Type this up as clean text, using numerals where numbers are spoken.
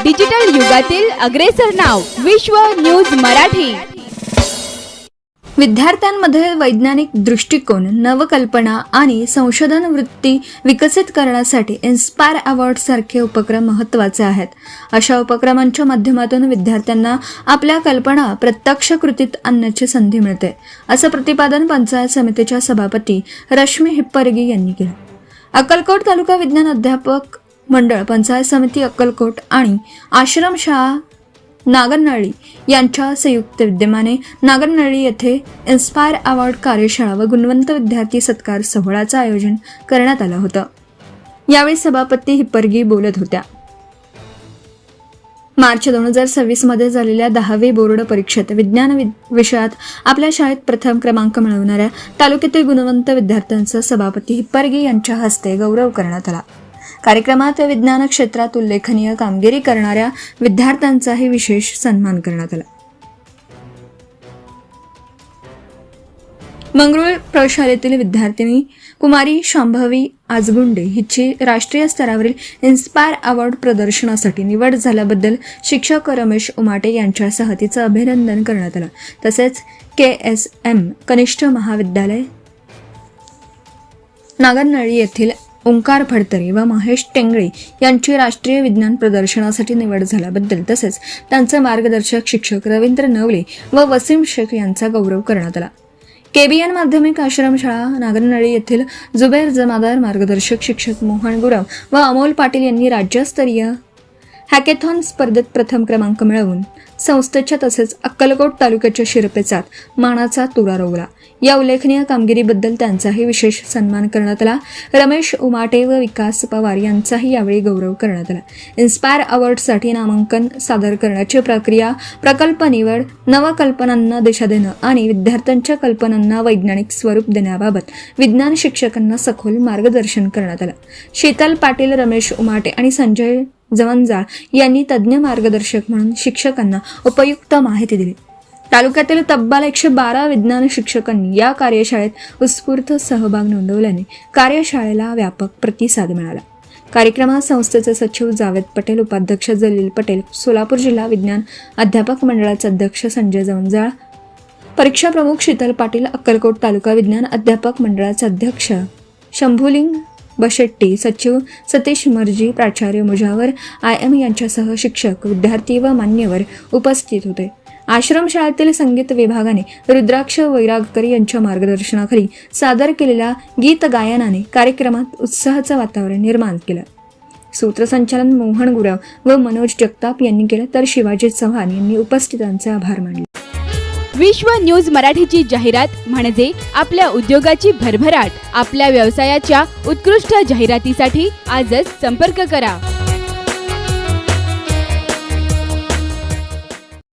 Digital युगातील अग्रेसर नाव विश्व न्यूज मराठी। विद्यार्थ्यांमध्ये वैज्ञानिक दृष्टिकोन, नवकल्पना आणि संशोधन वृत्ती विकसित करण्यासाठी इन्स्पायर अवॉर्ड सारखे उपक्रम महत्त्वाचे आहेत। अशा उपक्रमांच्या माध्यमातून विद्यार्थ्यांना आपल्या कल्पना प्रत्यक्ष कृतीत आणण्याची संधी मिळते, असं प्रतिपादन पंचायत समितीच्या सभापती रश्मी हिप्परगी यांनी केलं। अक्कलकोट तालुका विज्ञान अध्यापक मंडळ, पंचायत समिती अक्कलकोट आणि आश्रमशाळा नागरनळी यांच्या संयुक्त विद्यमाने नागरनळी येथे इन्स्पायर अवॉर्ड कार्यशाळा व गुणवंत विद्यार्थी सत्कार सोहळ्याचं आयोजन करण्यात आलं होतं। यावेळी सभापती हिप्परगी बोलत होत्या। मार्च 2026 मध्ये झालेल्या 10वी बोर्ड परीक्षेत विज्ञान विषयात आपल्या शाळेत प्रथम क्रमांक मिळवणाऱ्या तालुक्यातील गुणवंत विद्यार्थ्यांचा सभापती हिप्परगी यांच्या हस्ते गौरव करण्यात आला। कार्यक्रमात विज्ञान क्षेत्रात उल्लेखनीय कामगिरी करणाऱ्या विद्यार्थ्यांचाही विशेष सन्मान करण्यात आला। मंगरुळ प्रशालेतील विद्यार्थिनी कुमारी शांभवी आजगुंडे हिची राष्ट्रीय स्तरावरील इन्स्पायर अवॉर्ड प्रदर्शनासाठी निवड झाल्याबद्दल शिक्षक रमेश उमाटे यांच्यासह तिचं अभिनंदन करण्यात आलं। तसेच KSM कनिष्ठ महाविद्यालय नागरनळी येथील ओंकार फडतरे व महेश टेंगळे यांची राष्ट्रीय विज्ञान प्रदर्शनासाठी निवड झाल्याबद्दल तसेच त्यांचे मार्गदर्शक शिक्षक रवींद्र नवले व वसीम शेख यांचा गौरव करण्यात आला। KBN माध्यमिक आश्रमशाळा नागरनळी येथील जुबेर जमादार मार्गदर्शक शिक्षक मोहन गुरव व अमोल पाटील यांनी राज्यस्तरीय हॅकेथॉन स्पर्धेत प्रथम क्रमांक मिळवून संस्थेच्या तसेच अक्कलकोट तालुक्याच्या शिरपेचात मानाचा तुरा रोवला। या उल्लेखनीय कामगिरीबद्दल त्यांचाही विशेष सन्मान करण्यात आला। रमेश उमाटे व विकास पवार यांचाही यावेळी गौरव करण्यात आला। इन्स्पायर अवॉर्डसाठी नामांकन सादर करण्याची प्रक्रिया, प्रकल्प निवड, नवकल्पनांना दिशा देणं आणि विद्यार्थ्यांच्या कल्पनांना वैज्ञानिक स्वरूप देण्याबाबत विज्ञान शिक्षकांना सखोल मार्गदर्शन करण्यात आलं। शीतल पाटील, रमेश उमाटे आणि संजय जवंजाळ यांनी तज्ज्ञ मार्गदर्शक म्हणून शिक्षकांना उपयुक्त माहिती दिली। तालुक्यातील तब्बल 112 विज्ञान शिक्षकांनी या कार्यशाळेत उत्स्फूर्त सहभाग नोंदवल्याने कार्यशाळेला व्यापक प्रतिसाद मिळाला। कार्यक्रमात संस्थेचे सचिव जावेद पटेल, उपाध्यक्ष जलील पटेल, सोलापूर जिल्हा विज्ञान अध्यापक मंडळाचे अध्यक्ष संजय जवंजाळ, परीक्षा प्रमुख शीतल पाटील, अक्कलकोट तालुका विज्ञान अध्यापक मंडळाचे अध्यक्ष शंभुलिंग बशेट्टी, सचिव सतीश मर्जी, प्राचार्य मुजावर IM यांच्यासह शिक्षक, विद्यार्थी व मान्यवर उपस्थित होते। आश्रमशाळेतील संगीत विभागाने रुद्राक्ष वैरागकर यांच्या मार्गदर्शनाखाली सादर केलेल्या गीत गायनाने कार्यक्रमात उत्साहाचं वातावरण निर्माण केलं। सूत्रसंचालन मोहन गुरव व मनोज जगताप यांनी केलं, तर शिवाजी चव्हाण यांनी उपस्थितांचे आभार मानले। विश्व न्यूज मराठीची जाहिरात म्हणजे आपल्या उद्योगाची भरभराट। आपल्या व्यवसायाच्या उत्कृष्ट जाहिरातीसाठी आजच संपर्क करा।